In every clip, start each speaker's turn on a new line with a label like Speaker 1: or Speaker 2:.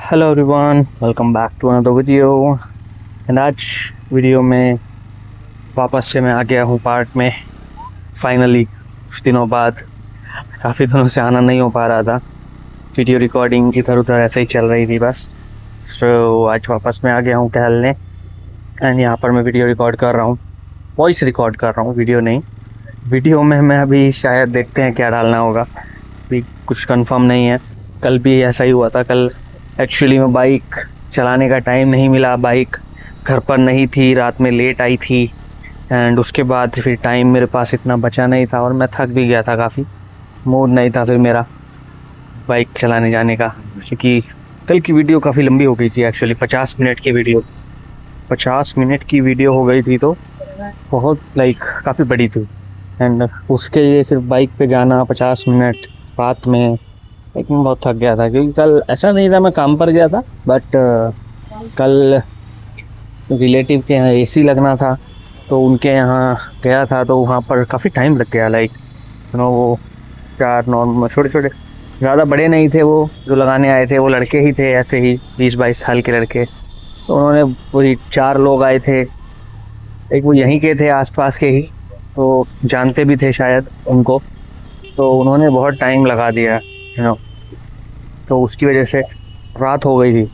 Speaker 1: Hello everyone, welcome back to another video. And आज video में वापस से मैं आ गया हूँ पार्क में। फाइनली कुछ दिनों बाद, काफ़ी दिनों से आना नहीं हो पा रहा था। वीडियो रिकॉर्डिंग इधर उधर ऐसे ही चल रही थी बस। तो आज वापस मैं आ गया हूँ टहलने। एंड यहाँ पर मैं वीडियो रिकॉर्ड कर रहा हूँ, वॉइस रिकॉर्ड कर रहा हूँ, वीडियो नहीं। वीडियो में मैं अभी शायद देखते हैं क्या डालना होगा, अभी कुछ कंफर्म नहीं है। कल भी ऐसा ही हुआ था। कल एक्चुअली में बाइक चलाने का टाइम नहीं मिला, बाइक घर पर नहीं थी, रात में लेट आई थी। एंड उसके बाद फिर टाइम मेरे पास इतना बचा नहीं था और मैं थक भी गया था, काफ़ी मूड नहीं था फिर मेरा बाइक चलाने जाने का। क्योंकि कल की वीडियो काफ़ी लंबी हो गई थी एक्चुअली, 50 मिनट की वीडियो, 50 मिनट की वीडियो हो गई थी, तो बहुत काफ़ी बड़ी थी। एंड उसके लिए सिर्फ बाइक पे जाना 50 मिनट रात में, एक मैं बहुत थक गया था। क्योंकि कल ऐसा नहीं था मैं काम पर गया था, बट कल रिलेटिव के यहाँ एसी लगना था, तो उनके यहाँ गया था। तो वहाँ पर काफ़ी टाइम लग गया। वो 4 नॉर्मल छोटे छोटे, ज़्यादा बड़े नहीं थे वो जो लगाने आए थे, वो लड़के ही थे, ऐसे ही 20-22 साल के लड़के। तो उन्होंने वही 4 लोग आए थे, एक वो यहीं के थे आसपास के ही, तो जानते भी थे शायद उनको। तो उन्होंने बहुत टाइम लगा दिया तो उसकी वजह से रात हो गई थी।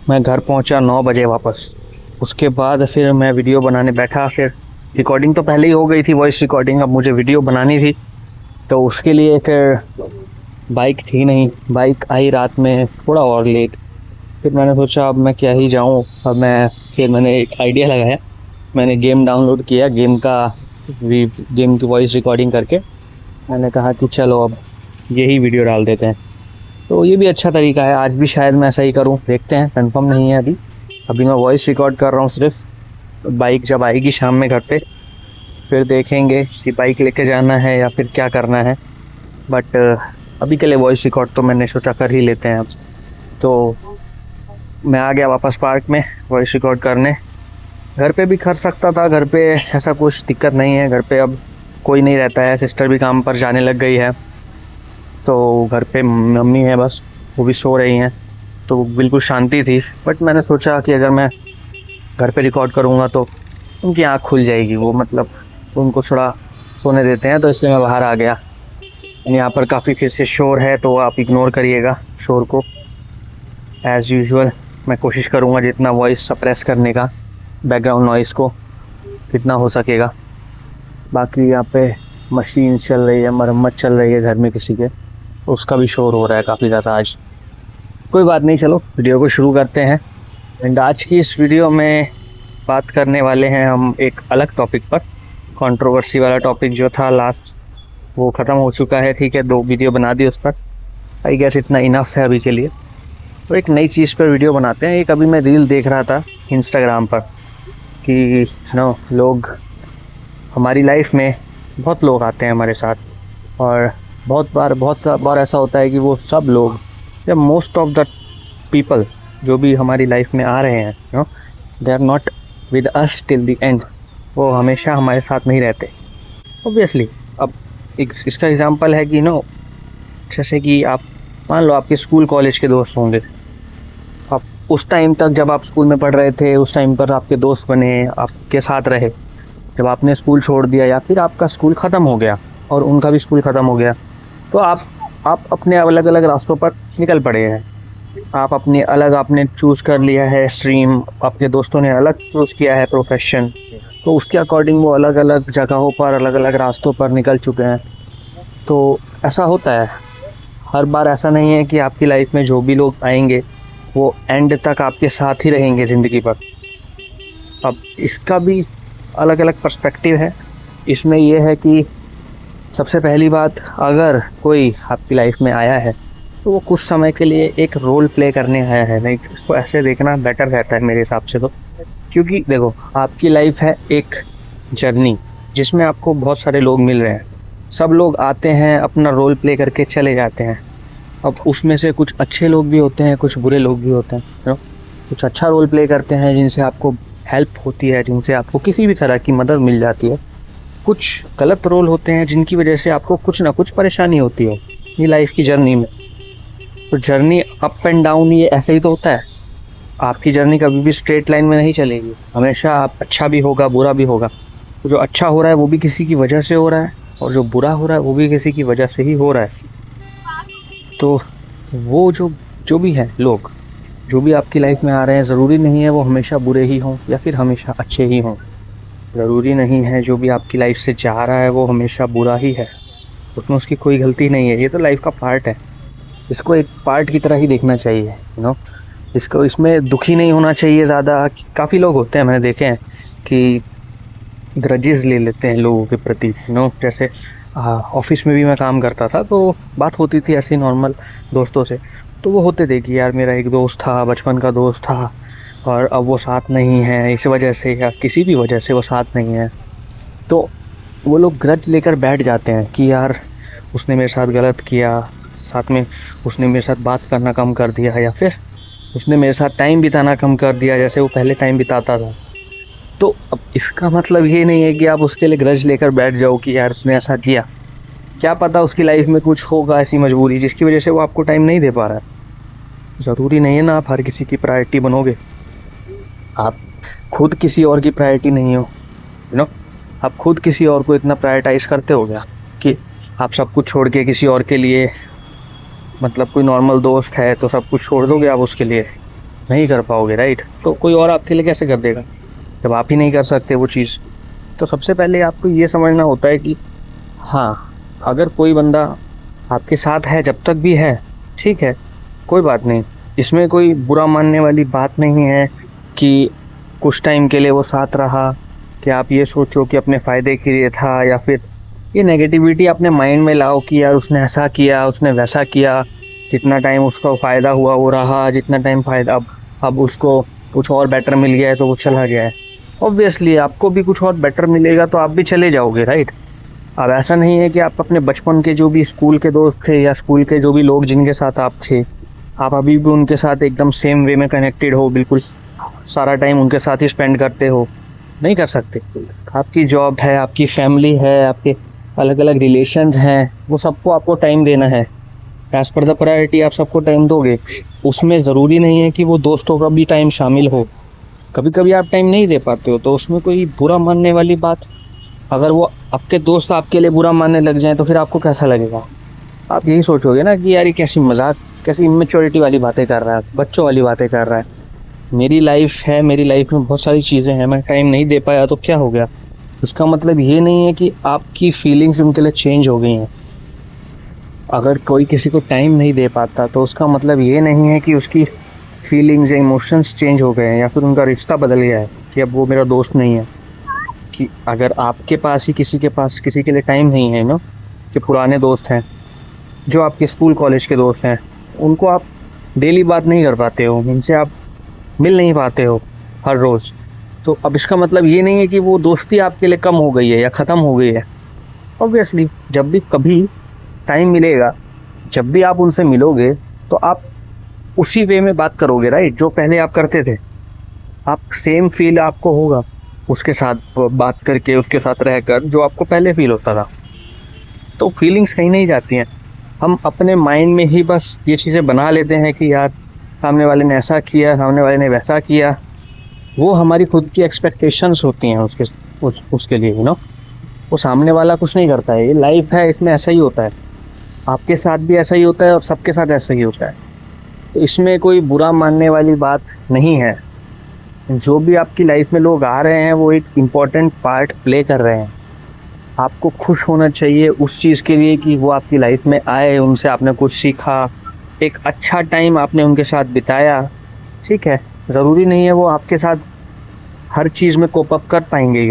Speaker 1: मैं घर पहुंचा 9 बजे वापस। उसके बाद फिर मैं वीडियो बनाने बैठा। फिर रिकॉर्डिंग तो पहले ही हो गई थी, वॉइस रिकॉर्डिंग, अब मुझे वीडियो बनानी थी। तो उसके लिए फिर बाइक थी नहीं, बाइक आई रात में थोड़ा और लेट। फिर मैंने सोचा अब मैं क्या ही जाऊँ। फिर मैंने एक आइडिया लगाया, मैंने गेम डाउनलोड किया, गेम की वॉइस रिकॉर्डिंग करके मैंने कहा कि चलो अब यही वीडियो डाल देते हैं। तो ये भी अच्छा तरीका है, आज भी शायद मैं ऐसा ही करूं, देखते हैं, कंफर्म नहीं है अभी मैं वॉइस रिकॉर्ड कर रहा हूं सिर्फ। बाइक जब आएगी शाम में घर पे, फिर देखेंगे कि बाइक लेके जाना है या फिर क्या करना है। बट अभी के लिए वॉइस रिकॉर्ड तो मैंने सोचा कर ही लेते हैं अब। तो मैं आ गया वापस पार्क में वॉइस रिकॉर्ड करने। घर पे भी कर सकता था, घर पे ऐसा कुछ दिक्कत नहीं है, घर पे अब कोई नहीं रहता है, सिस्टर भी काम पर जाने लग गई है, तो घर पे मम्मी है बस, वो भी सो रही हैं, तो बिल्कुल शांति थी। बट मैंने सोचा कि अगर मैं घर पे रिकॉर्ड करूँगा तो उनकी आँख खुल जाएगी, वो उनको थोड़ा सोने देते हैं, तो इसलिए मैं बाहर आ गया। यहाँ पर काफ़ी फिर से शोर है, तो आप इग्नोर करिएगा शोर को। एज़ यूजुअल मैं कोशिश करूँगा जितना वॉइस सप्रेस करने का, बैकग्राउंड नॉइज़ को, कितना हो सकेगा। बाकी यहाँ पे मशीन चल रही है, मरम्मत चल रही है घर में किसी के, उसका भी शोर हो रहा है काफ़ी ज़्यादा आज। कोई बात नहीं, चलो वीडियो को शुरू करते हैं। एंड आज की इस वीडियो में बात करने वाले हैं हम एक अलग टॉपिक पर। कंट्रोवर्सी वाला टॉपिक जो था लास्ट, वो ख़त्म हो चुका है, ठीक है, 2 वीडियो बना दी उस पर। आई गेस इतना इनफ है अभी के लिए। तो एक नई चीज़ पर वीडियो बनाते हैं। एक अभी मैं रील देख रहा था इंस्टाग्राम पर कि लोग, हमारी लाइफ में बहुत लोग आते हैं हमारे साथ, और बहुत बार ऐसा होता है कि वो सब लोग या मोस्ट ऑफ द पीपल जो भी हमारी लाइफ में आ रहे हैं, they are not with us till the end, वो हमेशा हमारे साथ नहीं रहते ऑब्वियसली। अब इसका एग्जांपल है कि जैसे कि आप मान लो आपके स्कूल कॉलेज के दोस्त होंगे। आप उस टाइम तक जब आप स्कूल में पढ़ रहे थे, उस टाइम पर आपके दोस्त बने, आपके साथ रहे। जब आपने स्कूल छोड़ दिया या फिर आपका स्कूल ख़त्म हो गया और उनका भी स्कूल ख़त्म हो गया, तो आप अपने अलग अलग रास्तों पर निकल पड़े हैं। आप अपने अलग, आपने चूज़ कर लिया है स्ट्रीम, अपने दोस्तों ने अलग चूज़ किया है प्रोफेशन, तो उसके अकॉर्डिंग वो अलग अलग जगहों पर, अलग अलग रास्तों पर निकल चुके हैं। तो ऐसा होता है हर बार, ऐसा नहीं है कि आपकी लाइफ में जो भी लोग आएंगे वो एंड तक आपके साथ ही रहेंगे ज़िंदगी भर। अब इसका भी अलग अलग पर्सपेक्टिव है। इसमें यह है कि सबसे पहली बात, अगर कोई आपकी लाइफ में आया है तो वो कुछ समय के लिए एक रोल प्ले करने आया है। इसको ऐसे देखना बेटर रहता है मेरे हिसाब से तो। क्योंकि देखो, आपकी लाइफ है एक जर्नी जिसमें आपको बहुत सारे लोग मिल रहे हैं। सब लोग आते हैं, अपना रोल प्ले करके चले जाते हैं। अब उसमें से कुछ अच्छे लोग भी होते हैं, कुछ बुरे लोग भी होते हैं। कुछ अच्छा रोल प्ले करते हैं जिनसे आपको हेल्प होती है, जिनसे आपको किसी भी तरह की मदद मिल जाती है। कुछ गलत रोल होते हैं जिनकी वजह से आपको कुछ ना कुछ परेशानी होती है ये लाइफ की जर्नी में। तो जर्नी अप एंड डाउन ये ऐसे ही तो होता है। आपकी जर्नी कभी भी स्ट्रेट लाइन में नहीं चलेगी, हमेशा आप अच्छा भी होगा बुरा भी होगा। तो जो अच्छा हो रहा है वो भी किसी की वजह से हो रहा है, और जो बुरा हो रहा है वो भी किसी की वजह से ही हो रहा है। तो वो जो भी है, लोग जो भी आपकी लाइफ में आ रहे हैं, ज़रूरी नहीं है वो हमेशा बुरे ही हों या फिर हमेशा अच्छे ही हों। ज़रूरी नहीं है जो भी आपकी लाइफ से जा रहा है वो हमेशा बुरा ही है, उसमें उसकी कोई गलती नहीं है। ये तो लाइफ का पार्ट है, इसको एक पार्ट की तरह ही देखना चाहिए, इसको इसमें दुखी नहीं होना चाहिए ज़्यादा। काफ़ी लोग होते हैं, मैंने देखे हैं कि ग्रजेस ले लेते हैं लोगों के प्रति, जैसे ऑफिस में भी मैं काम करता था तो बात होती थी ऐसे नॉर्मल दोस्तों से, तो वो होते थे कि यार मेरा एक दोस्त था, बचपन का दोस्त था, और अब वो साथ नहीं है इस वजह से या किसी भी वजह से वो साथ नहीं है। तो वो लोग ग्रज लेकर बैठ जाते हैं कि यार उसने मेरे साथ गलत किया, साथ में उसने मेरे साथ बात करना कम कर दिया, या फिर उसने मेरे साथ टाइम बिताना कम कर दिया जैसे वो पहले टाइम बिताता था। तो अब इसका मतलब ये नहीं है कि आप उसके लिए ग्रज लेकर बैठ जाओ कि यार उसने ऐसा किया। क्या पता उसकी लाइफ में कुछ होगा ऐसी मजबूरी जिसकी वजह से वो आपको टाइम नहीं दे पा रहा है। ज़रूरी नहीं है ना आप हर किसी की प्रायोरिटी बनोगे। आप खुद किसी और की प्रायोरिटी नहीं हो, आप खुद किसी और को इतना प्रायोरिटाइज़ करते हो क्या कि आप सब कुछ छोड़ के किसी और के लिए, मतलब कोई नॉर्मल दोस्त है तो सब कुछ छोड़ दोगे आप उसके लिए? नहीं कर पाओगे, राइट। तो कोई और आपके लिए कैसे कर देगा जब आप ही नहीं कर सकते वो चीज़। तो सबसे पहले आपको ये समझना होता है कि हाँ, अगर कोई बंदा आपके साथ है, जब तक भी है, ठीक है, कोई बात नहीं, इसमें कोई बुरा मानने वाली बात नहीं है कि कुछ टाइम के लिए वो साथ रहा, कि आप ये सोचो कि अपने फ़ायदे के लिए था, या फिर ये नेगेटिविटी अपने माइंड में लाओ कि यार उसने ऐसा किया, उसने वैसा किया, जितना टाइम उसका फ़ायदा हुआ वो रहा, जितना टाइम फ़ायदा अब उसको कुछ और बेटर मिल गया है तो वो चला गया है। ऑब्वियसली आपको भी कुछ और बेटर मिलेगा तो आप भी चले जाओगे, राइट। अब ऐसा नहीं है कि आप अपने बचपन के जो भी स्कूल के दोस्त थे या स्कूल के जो भी लोग जिनके साथ आप थे, आप अभी भी उनके साथ एकदम सेम वे में कनेक्टेड हो, बिल्कुल सारा टाइम उनके साथ ही स्पेंड करते हो। नहीं कर सकते। आपकी जॉब है, आपकी फैमिली है, आपके अलग अलग रिलेशंस हैं, वो सबको आपको टाइम देना है। एज़ पर द प्रायोरिटी आप सबको टाइम दोगे, उसमें ज़रूरी नहीं है कि वो दोस्तों का भी टाइम शामिल हो। कभी कभी आप टाइम नहीं दे पाते हो तो उसमें कोई बुरा मानने वाली बात, अगर वो आपके दोस्त आपके लिए बुरा मानने लग जाएं तो फिर आपको कैसा लगेगा? आप यही सोचोगे ना कि यार ये कैसी मजाक, कैसी इमेच्योरिटी वाली बातें कर रहा है, बच्चों वाली बातें कर रहा है। मेरी लाइफ है, मेरी लाइफ में बहुत सारी चीज़ें हैं, मैं टाइम नहीं दे पाया तो क्या हो गया? उसका मतलब ये नहीं है कि आपकी फीलिंग्स उनके लिए चेंज हो गई हैं। अगर कोई किसी को टाइम नहीं दे पाता तो उसका मतलब ये नहीं है कि उसकी फीलिंग्स या इमोशंस चेंज हो गए हैं या फिर उनका रिश्ता बदल गया है कि अब वो मेरा दोस्त नहीं है। कि अगर आपके पास ही किसी के लिए टाइम नहीं है कि पुराने दोस्त हैं जो आपके स्कूल कॉलेज के दोस्त हैं, उनको आप डेली बात नहीं कर पाते हो, उनसे आप मिल नहीं पाते हो हर रोज़, तो अब इसका मतलब ये नहीं है कि वो दोस्ती आपके लिए कम हो गई है या ख़त्म हो गई है। ऑब्वियसली जब भी कभी टाइम मिलेगा, जब भी आप उनसे मिलोगे तो आप उसी वे में बात करोगे, राइट, जो पहले आप करते थे। आप सेम फील आपको होगा उसके साथ बात करके, उसके साथ रहकर, जो आपको पहले फील होता था। तो फीलिंग्स कहीं नहीं जाती हैं, हम अपने माइंड में ही बस ये चीज़ें बना लेते हैं कि यार सामने वाले ने ऐसा किया, सामने वाले ने वैसा किया। वो हमारी खुद की एक्सपेक्टेशंस होती हैं उसके लिए, वो सामने वाला कुछ नहीं करता है। ये लाइफ है, इसमें ऐसा ही होता है, आपके साथ भी ऐसा ही होता है और सबके साथ ऐसा ही होता है। तो इसमें कोई बुरा मानने वाली बात नहीं है। जो भी आपकी लाइफ में लोग आ रहे हैं वो एक इम्पॉर्टेंट पार्ट प्ले कर रहे हैं। आपको खुश होना चाहिए उस चीज़ के लिए कि वो आपकी लाइफ में आए, उनसे आपने कुछ सीखा, एक अच्छा टाइम आपने उनके साथ बिताया, ठीक है। ज़रूरी नहीं है वो आपके साथ हर चीज़ में कोप अप कर पाएंगे,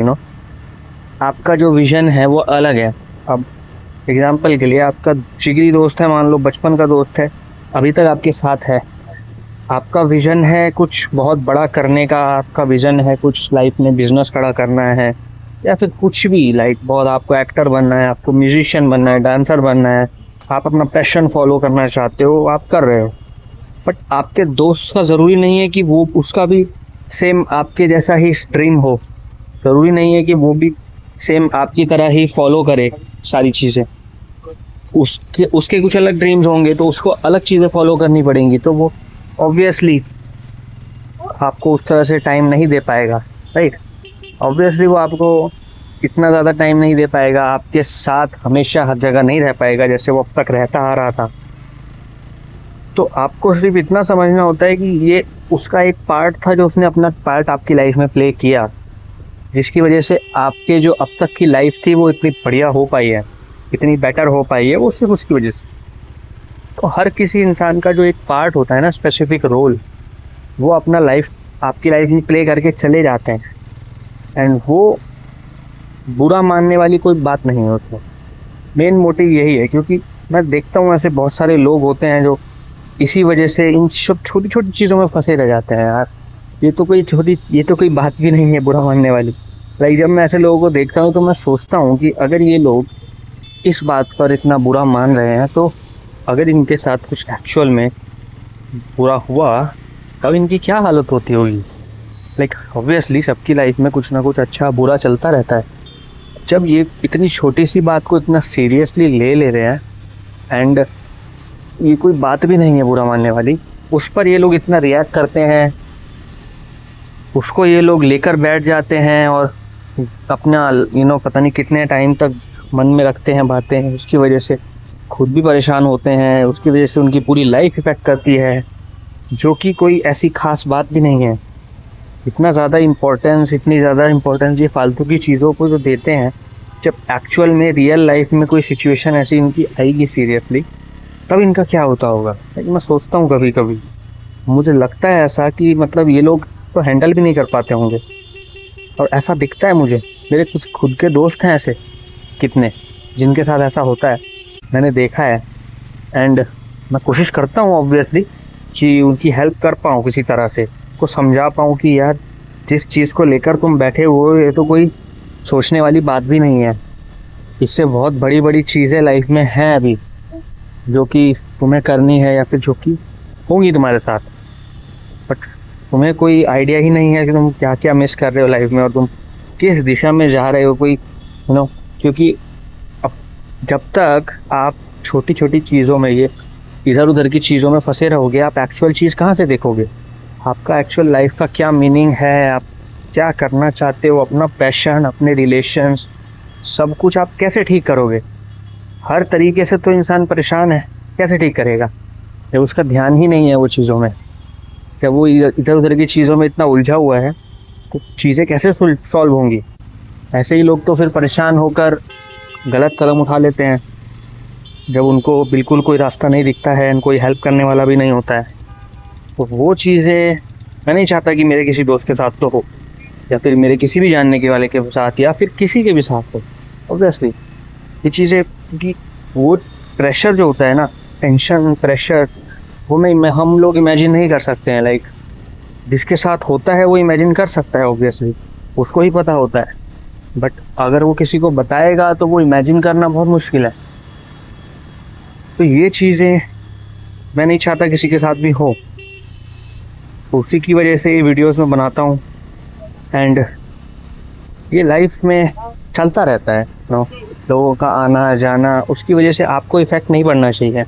Speaker 1: आपका जो विज़न है वो अलग है। अब एग्ज़ाम्पल के लिए आपका जिगरी दोस्त है, मान लो बचपन का दोस्त है, अभी तक आपके साथ है, आपका विज़न है कुछ बहुत बड़ा करने का, आपका विज़न है कुछ लाइफ में बिज़नेस खड़ा करना है, या फिर कुछ भी, लाइक बहुत आपको एक्टर बनना है, आपको म्यूजिशियन बनना है, डांसर बनना है, आप अपना पैशन फॉलो करना चाहते हो, आप कर रहे हो। बट आपके दोस्त का ज़रूरी नहीं है कि वो उसका भी सेम आपके जैसा ही ड्रीम हो, ज़रूरी नहीं है कि वो भी सेम आपकी तरह ही फॉलो करे सारी चीज़ें। उसके उसके कुछ अलग ड्रीम्स होंगे, तो उसको अलग चीज़ें फॉलो करनी पड़ेंगी, तो वो ऑब्वियसली आपको उस तरह से टाइम नहीं दे पाएगा, राइट। ऑब्वियसली वो आपको इतना ज़्यादा टाइम नहीं दे पाएगा, आपके साथ हमेशा हर जगह नहीं रह पाएगा जैसे वो अब तक रहता आ रहा था। तो आपको सिर्फ इतना समझना होता है कि ये उसका एक पार्ट था, जो उसने अपना पार्ट आपकी लाइफ में प्ले किया, जिसकी वजह से आपके जो अब तक की लाइफ थी वो इतनी बढ़िया हो पाई है, इतनी बेटर हो पाई है, वो सिर्फ उसकी वजह से। तो हर किसी इंसान का जो एक पार्ट होता है ना, स्पेसिफिक रोल, वो अपना लाइफ आपकी लाइफ में प्ले करके चले जाते हैं, एंड वो बुरा मानने वाली कोई बात नहीं है उसमें। मेन मोटिव यही है, क्योंकि मैं देखता हूँ ऐसे बहुत सारे लोग होते हैं जो इसी वजह से इन सब छोटी छोटी चीज़ों में फंसे रह जाते हैं। यार ये तो कोई बात भी नहीं है बुरा मानने वाली। लाइक जब मैं ऐसे लोगों को देखता हूँ तो मैं सोचता हूँ कि अगर ये लोग इस बात पर इतना बुरा मान रहे हैं, तो अगर इनके साथ कुछ एक्चुअल में बुरा हुआ तब इनकी क्या हालत होती होगी। लाइक ऑब्वियसली सबकी लाइफ में कुछ ना कुछ अच्छा बुरा चलता रहता है। जब ये इतनी छोटी सी बात को इतना सीरियसली ले रहे हैं, एंड ये कोई बात भी नहीं है बुरा मानने वाली, उस पर ये लोग इतना रिएक्ट करते हैं, उसको ये लोग लेकर बैठ जाते हैं और अपना पता नहीं कितने टाइम तक मन में रखते हैं बातें, उसकी वजह से खुद भी परेशान होते हैं, उसकी वजह से उनकी पूरी लाइफ इफ़ेक्ट करती है, जो कि कोई ऐसी ख़ास बात भी नहीं है। इतनी ज़्यादा इम्पोर्टेंस ये फालतू की चीज़ों को जो देते हैं, जब एक्चुअल में रियल लाइफ में कोई सिचुएशन ऐसी इनकी आएगी सीरियसली, तब इनका क्या होता होगा। लेकिन मैं सोचता हूँ कभी कभी, मुझे लगता है ऐसा कि मतलब ये लोग तो हैंडल भी नहीं कर पाते होंगे, और ऐसा दिखता है मुझे। मेरे कुछ खुद के दोस्त हैं ऐसे कितने, जिनके साथ ऐसा होता है, मैंने देखा है। एंड मैं कोशिश करता हूँ ऑब्वियसली कि उनकी हेल्प कर पाऊँ किसी तरह से, को समझा पाऊँ कि यार जिस चीज़ को लेकर तुम बैठे हो ये तो कोई सोचने वाली बात भी नहीं है, इससे बहुत बड़ी बड़ी चीज़ें लाइफ में हैं अभी जो कि तुम्हें करनी है, या फिर जो कि होंगी तुम्हारे साथ, बट तुम्हें कोई आइडिया ही नहीं है कि तुम क्या क्या मिस कर रहे हो लाइफ में, और तुम किस दिशा में जा रहे हो कोई क्योंकि अब जब तक आप छोटी छोटी चीज़ों में, ये इधर उधर की चीज़ों में फंसे रहोगे, आप एक्चुअल चीज़ कहाँ से देखोगे। आपका एक्चुअल लाइफ का क्या मीनिंग है, आप क्या करना चाहते हो, अपना पैशन, अपने रिलेशंस, सब कुछ आप कैसे ठीक करोगे। हर तरीके से तो इंसान परेशान है, कैसे ठीक करेगा जब उसका ध्यान ही नहीं है वो चीज़ों में, जब वो इधर उधर की चीज़ों में इतना उलझा हुआ है, तो चीज़ें कैसे सॉल्व होंगी। ऐसे ही लोग तो फिर परेशान होकर गलत कदम उठा लेते हैं, जब उनको बिल्कुल कोई रास्ता नहीं दिखता है, कोई हेल्प करने वाला भी नहीं होता है। तो वो चीज़ें मैं नहीं चाहता कि मेरे किसी दोस्त के साथ तो हो, या फिर मेरे किसी भी जानने के वाले के साथ, या फिर किसी के भी साथ हो। ऑब्वियसली ये चीज़ें, क्योंकि वो प्रेशर जो होता है ना, टेंशन, प्रेशर, वो हम लोग इमेजिन नहीं कर सकते हैं। लाइक जिसके साथ होता है वो इमेजिन कर सकता है, ऑब्वियसली उसको ही पता होता है, बट अगर वो किसी को बताएगा तो वो इमेजिन करना बहुत मुश्किल है। तो ये चीज़ें मैं नहीं चाहता किसी के साथ भी हो, तो उसी की वजह से ये वीडियोस में बनाता हूँ। एंड ये लाइफ में चलता रहता है लोगों का आना जाना, उसकी वजह से आपको इफ़ेक्ट नहीं पड़ना चाहिए,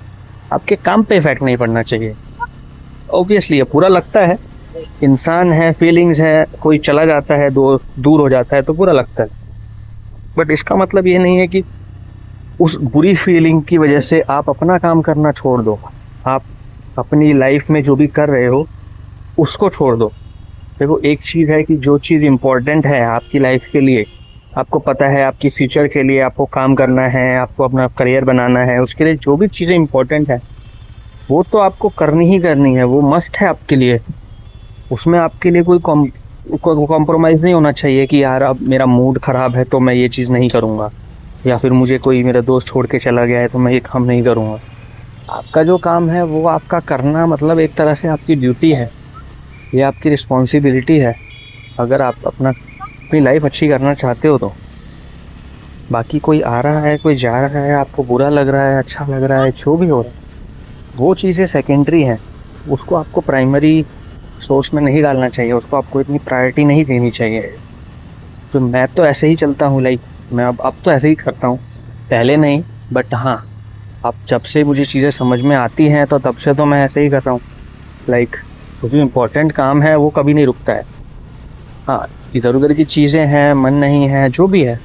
Speaker 1: आपके काम पे इफ़ेक्ट नहीं पड़ना चाहिए। ऑब्वियसली ये पूरा लगता है, इंसान है, फीलिंग्स है, कोई चला जाता है, दूर हो जाता है तो बुरा लगता है, बट इसका मतलब ये नहीं है कि उस बुरी फीलिंग की वजह से आप अपना काम करना छोड़ दो, आप अपनी लाइफ में जो भी कर रहे हो उसको छोड़ दो। देखो एक चीज़ है कि जो चीज़ इम्पोर्टेंट है आपकी लाइफ के लिए, आपको पता है आपकी फ्यूचर के लिए आपको काम करना है, आपको अपना करियर बनाना है, उसके लिए जो भी चीज़ें इम्पोर्टेंट है वो तो आपको करनी ही करनी है, वो मस्ट है आपके लिए। उसमें आपके लिए कोई कॉम्प्रोमाइज़ नहीं होना चाहिए कि यार अब मेरा मूड ख़राब है तो मैं ये चीज़ नहीं करूँगा, या फिर मुझे कोई मेरा दोस्त छोड़ के चला गया है तो मैं ये काम नहीं करूँगा। आपका जो काम है वो आपका करना, मतलब एक तरह से आपकी ड्यूटी है, ये आपकी रिस्पॉन्सिबिलिटी है, अगर आप अपनी लाइफ अच्छी करना चाहते हो तो। बाकी कोई आ रहा है, कोई जा रहा है, आपको बुरा लग रहा है, अच्छा लग रहा है, जो भी हो रहा है, वो चीज़ें सेकेंडरी हैं, उसको आपको प्राइमरी सोर्स में नहीं डालना चाहिए, उसको आपको इतनी प्रायोरिटी नहीं देनी चाहिए। तो मैं तो ऐसे ही चलता हूँ, लाइक मैं अब तो ऐसे ही करता हूँ, पहले नहीं, बट हाँ अब जब से मुझे चीज़ें समझ में आती हैं तो तब से तो मैं ऐसे ही कर रहा हूँ। लाइक जो भी इम्पोर्टेंट काम है वो कभी नहीं रुकता है। हाँ, इधर उधर की चीज़ें हैं, मन नहीं है, जो भी है,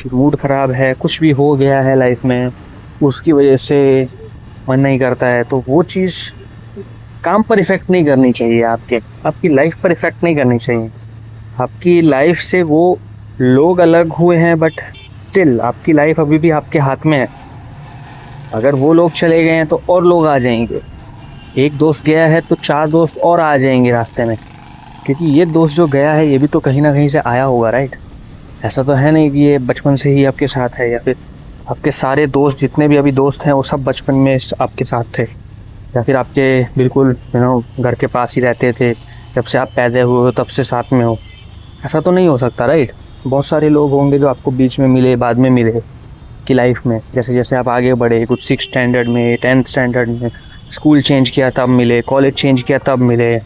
Speaker 1: मूड ख़राब है, कुछ भी हो गया है लाइफ में, उसकी वजह से मन नहीं करता है, तो वो चीज़ काम पर इफ़ेक्ट नहीं करनी चाहिए, आपकी लाइफ पर इफ़ेक्ट नहीं करनी चाहिए। आपकी लाइफ से वो लोग अलग हुए हैं, बट स्टिल आपकी लाइफ अभी भी आपके हाथ में है। अगर वो लोग चले गए हैं तो और लोग आ जाएंगे। एक दोस्त गया है तो 4 दोस्त और आ जाएंगे रास्ते में, क्योंकि ये दोस्त जो गया है ये भी तो कहीं ना कहीं से आया होगा, राइट। ऐसा तो है नहीं कि ये बचपन से ही आपके साथ है, या फिर आपके सारे दोस्त जितने भी अभी दोस्त हैं वो सब बचपन में आपके साथ थे, या फिर आपके बिल्कुल घर के पास ही रहते थे, जब से आप पैदा हुए हो तब से साथ में हो। ऐसा तो नहीं हो सकता, राइट। बहुत सारे लोग होंगे जो आपको बीच में मिले, बाद में मिले कि लाइफ में, जैसे जैसे आप आगे बढ़े, कुछ 6th स्टैंडर्ड में, 10th स्टैंडर्ड में, स्कूल चेंज किया तब मिले, कॉलेज चेंज किया तब मिले,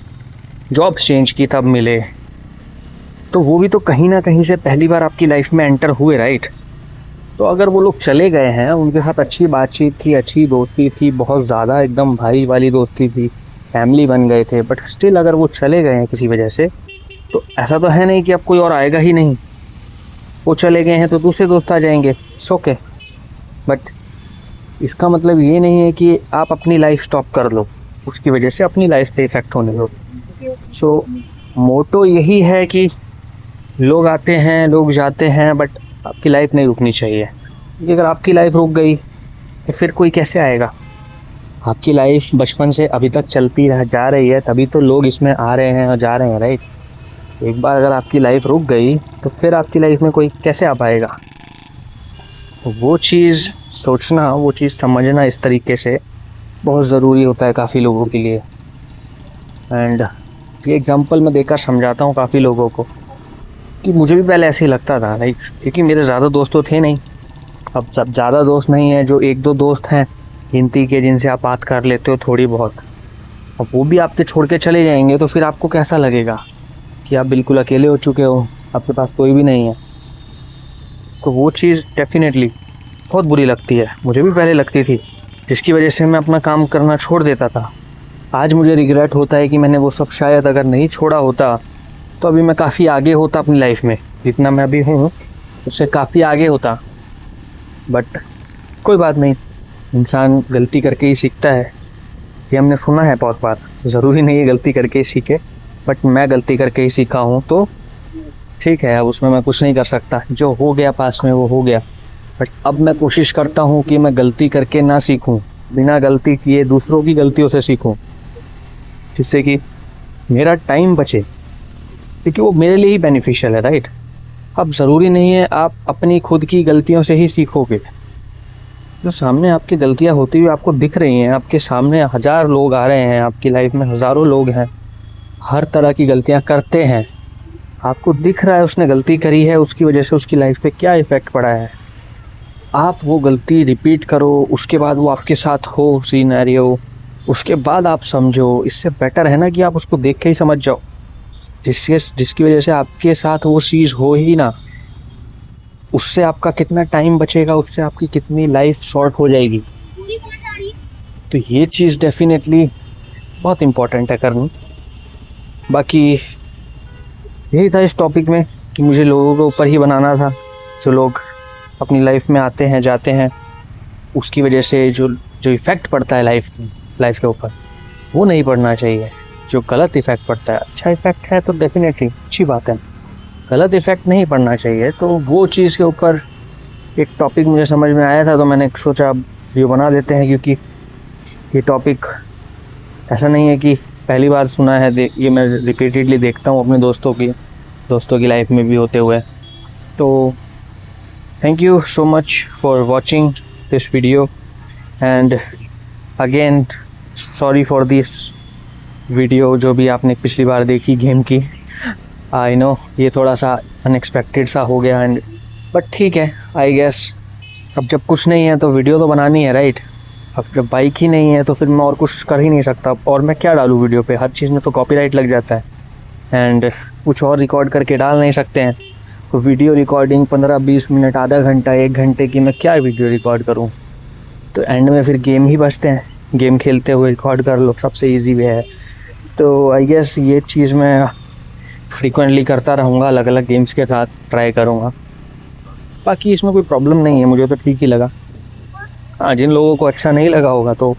Speaker 1: जॉब चेंज की तब मिले, तो वो भी तो कहीं ना कहीं से पहली बार आपकी लाइफ में एंटर हुए, राइट। तो अगर वो लोग चले गए हैं, उनके साथ अच्छी बातचीत थी, अच्छी दोस्ती थी, बहुत ज़्यादा एकदम भाई वाली दोस्ती थी, फैमिली बन गए थे, बट स्टिल अगर वो चले गए हैं किसी वजह से, तो ऐसा तो है नहीं कि अब कोई और आएगा ही नहीं। वो चले गए हैं तो दूसरे दोस्त आ जाएंगे, सो ओके। बट इसका मतलब ये नहीं है कि आप अपनी लाइफ स्टॉप कर लो, उसकी वजह से अपनी लाइफ पे इफ़ेक्ट होने दो। सो मोटो यही है कि लोग आते हैं, लोग जाते हैं, बट आपकी लाइफ नहीं रुकनी चाहिए। क्योंकि अगर आपकी लाइफ रुक गई तो फिर कोई कैसे आएगा। आपकी लाइफ बचपन से अभी तक चलती जा रही है, तभी तो लोग इसमें आ रहे हैं और जा रहे हैं, राइट। एक बार अगर आपकी लाइफ रुक गई तो फिर आपकी लाइफ में कोई कैसे आ पाएगा। तो वो चीज़ सोचना, वो चीज़ समझना इस तरीके से बहुत ज़रूरी होता है काफ़ी लोगों के लिए। एंड ये एग्ज़ाम्पल मैं देकर समझाता हूँ काफ़ी लोगों को कि मुझे भी पहले ऐसे ही लगता था, लाइक, क्योंकि मेरे ज़्यादा दोस्त तो थे नहीं। अब सब ज़्यादा दोस्त नहीं है, जो 1-2 दोस्त हैं गिनती के, जिनसे आप बात कर लेते हो थोड़ी बहुत, अब वो भी आपके छोड़ के चले जाएंगे तो फिर आपको कैसा लगेगा कि आप बिल्कुल अकेले हो चुके हो, आपके पास कोई भी नहीं है। तो वो चीज़ डेफिनेटली बहुत बुरी लगती है, मुझे भी पहले लगती थी, जिसकी वजह से मैं अपना काम करना छोड़ देता था। आज मुझे रिग्रेट होता है कि मैंने वो सब शायद अगर नहीं छोड़ा होता तो अभी मैं काफ़ी आगे होता अपनी लाइफ में, जितना मैं अभी हूँ उससे काफ़ी आगे होता। बट कोई बात नहीं, इंसान गलती करके ही सीखता है, ये हमने सुना है बहुत बार। ज़रूरी नहीं है गलती करके ही सीखे, बट मैं गलती करके ही सीखा हूँ, तो ठीक है, अब उसमें मैं कुछ नहीं कर सकता। जो हो गया पास में वो हो गया। बट अब मैं कोशिश करता हूँ कि मैं गलती करके ना सीखूँ, बिना गलती किए दूसरों की गलतियों से सीखूँ, जिससे कि मेरा टाइम बचे, क्योंकि वो मेरे लिए ही बेनिफिशियल है, राइट। अब ज़रूरी नहीं है आप अपनी खुद की गलतियों से ही सीखोगे। जो सामने आपकी गलतियाँ होती हुई आपको दिख रही हैं, आपके सामने 1000 लोग आ रहे हैं, आपकी लाइफ में हज़ारों लोग हैं, हर तरह की गलतियाँ करते हैं, आपको दिख रहा है उसने गलती करी है, उसकी वजह से उसकी लाइफ पे क्या इफ़ेक्ट पड़ा है। आप वो गलती रिपीट करो, उसके बाद वो आपके साथ हो सिनेरियो, उसके बाद आप समझो। इससे बेटर है ना कि आप उसको देख के ही समझ जाओ, जिसकी वजह से आपके साथ वो चीज़ हो ही ना। उससे आपका कितना टाइम बचेगा, उससे आपकी कितनी लाइफ शॉर्ट हो जाएगी। तो ये चीज़ डेफिनेटली बहुत इम्पोर्टेंट है करनी। बाकी यही था इस टॉपिक में कि मुझे लोगों के ऊपर ही बनाना था। जो लोग अपनी लाइफ में आते हैं, जाते हैं, उसकी वजह से जो इफ़ेक्ट पड़ता है लाइफ के ऊपर, वो नहीं पड़ना चाहिए। जो गलत इफ़ेक्ट पड़ता है, अच्छा इफ़ेक्ट है तो डेफिनेटली अच्छी बात है, गलत इफ़ेक्ट नहीं पड़ना चाहिए। तो वो चीज़ के ऊपर एक टॉपिक मुझे समझ में आया था, तो मैंने सोचा वीडियो बना देते हैं, क्योंकि ये टॉपिक ऐसा नहीं है कि पहली बार सुना है, ये मैं रिपीटेडली देखता हूँ अपने दोस्तों की लाइफ में भी होते हुए। तो thank you so much for watching this video, and again sorry for this video जो भी आपने पिछली बार देखी गेम की। आई नो ये थोड़ा सा अनएक्सपेक्टेड सा हो गया, एंड बट ठीक है, आई गेस अब जब कुछ नहीं है तो वीडियो तो बनानी है, राइट। अब जब बाइक ही नहीं है तो फिर मैं और कुछ कर ही नहीं सकता, और मैं क्या डालूँ वीडियो पे, हर चीज़ में तो कॉपीराइट लग जाता है, एंड कुछ और रिकॉर्ड करके डाल नहीं सकते हैं। तो वीडियो रिकॉर्डिंग 15-20 मिनट, आधा घंटा, 1 घंटे की मैं क्या वीडियो रिकॉर्ड करूँ। तो एंड में फिर गेम ही बचते हैं, गेम खेलते हुए रिकॉर्ड कर लो, सबसे इजी वे है। तो आई गेस ये चीज़ मैं फ्रीक्वेंटली करता रहूँगा, अलग अलग गेम्स के साथ ट्राई करूँगा। बाकी इसमें कोई प्रॉब्लम नहीं है, मुझे तो ठीक ही लगा। हाँ, जिन लोगों को अच्छा नहीं लगा होगा तो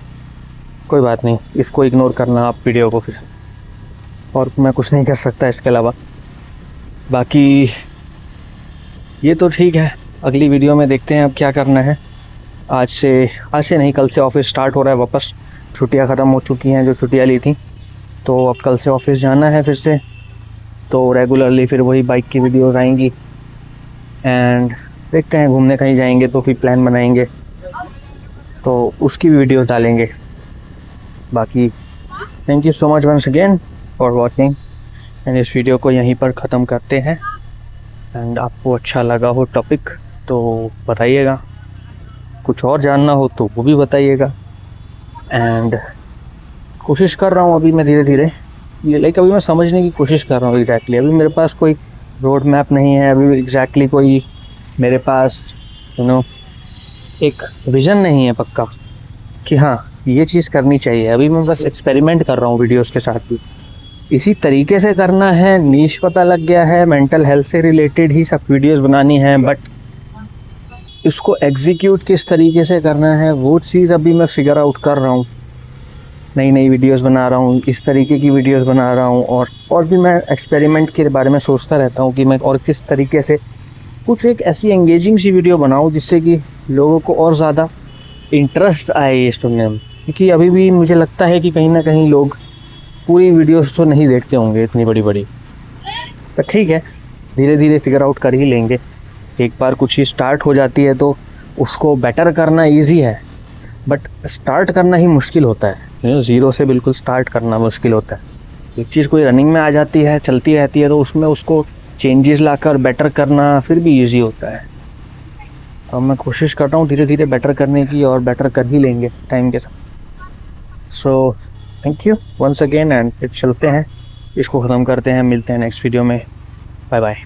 Speaker 1: कोई बात नहीं, इसको इग्नोर करना आप वीडियो को फिर, और मैं कुछ नहीं कर सकता इसके अलावा। बाकी ये तो ठीक है, अगली वीडियो में देखते हैं अब क्या करना है। आज से नहीं, कल से ऑफिस स्टार्ट हो रहा है वापस। छुट्टियां ख़त्म हो चुकी हैं जो छुट्टियां ली थी, तो अब कल से ऑफिस जाना है फिर से। तो रेगुलरली फिर वही बाइक की वीडियोस आएंगी, एंड देखते हैं घूमने कहीं जाएंगे तो फिर प्लान बनाएंगे तो उसकी भी वीडियोस डालेंगे। बाकी thank you so much once again for watching, and इस वीडियो को यहीं पर ख़त्म करते हैं। एंड आपको अच्छा लगा हो टॉपिक तो बताइएगा, कुछ और जानना हो तो वो भी बताइएगा। एंड कोशिश कर रहा हूँ अभी मैं धीरे धीरे, ये अभी मैं समझने की कोशिश कर रहा हूँ एग्जैक्टली। अभी मेरे पास कोई रोड मैप नहीं है, अभी एग्जैक्टली कोई मेरे पास एक विज़न नहीं है पक्का कि हाँ ये चीज़ करनी चाहिए। अभी मैं बस एक्सपेरिमेंट कर रहा हूँ वीडियोस के साथ भी, इसी तरीके से करना है। नीश पता लग गया है, मेंटल हेल्थ से रिलेटेड ही सब वीडियोस बनानी है, बट इसको एग्जीक्यूट किस तरीके से करना है वो चीज़ अभी मैं फिगर आउट कर रहा हूँ। नई नई वीडियोस बना रहा हूँ, इस तरीके की वीडियोस बना रहा हूँ, और भी मैं एक्सपेरिमेंट के बारे में सोचता रहता हूँ कि मैं और किस तरीके से कुछ एक ऐसी एंगेजिंग सी वीडियो बनाऊँ जिससे कि लोगों को और ज़्यादा इंटरेस्ट आए ये सुनने में। क्योंकि अभी भी मुझे लगता है कि कहीं ना कहीं लोग पूरी वीडियोस तो नहीं देखते होंगे इतनी बड़ी बड़ी, पर ठीक है, धीरे धीरे फिगर आउट कर ही लेंगे। एक बार कुछ ही स्टार्ट हो जाती है तो उसको बेटर करना इजी है, बट स्टार्ट करना ही मुश्किल होता है। ज़ीरो से बिल्कुल स्टार्ट करना मुश्किल होता है। एक चीज़ कोई रनिंग में आ जाती है, चलती रहती है, तो उसमें उसको चेंजेस लाकर बेटर करना फिर भी इजी होता है। अब मैं कोशिश कर रहा हूँ धीरे धीरे बेटर करने की, और बेटर कर ही लेंगे टाइम के साथ। So thank you once again, and फिर चलते हैं, इसको ख़त्म करते हैं, मिलते हैं नेक्स्ट वीडियो में। Bye bye.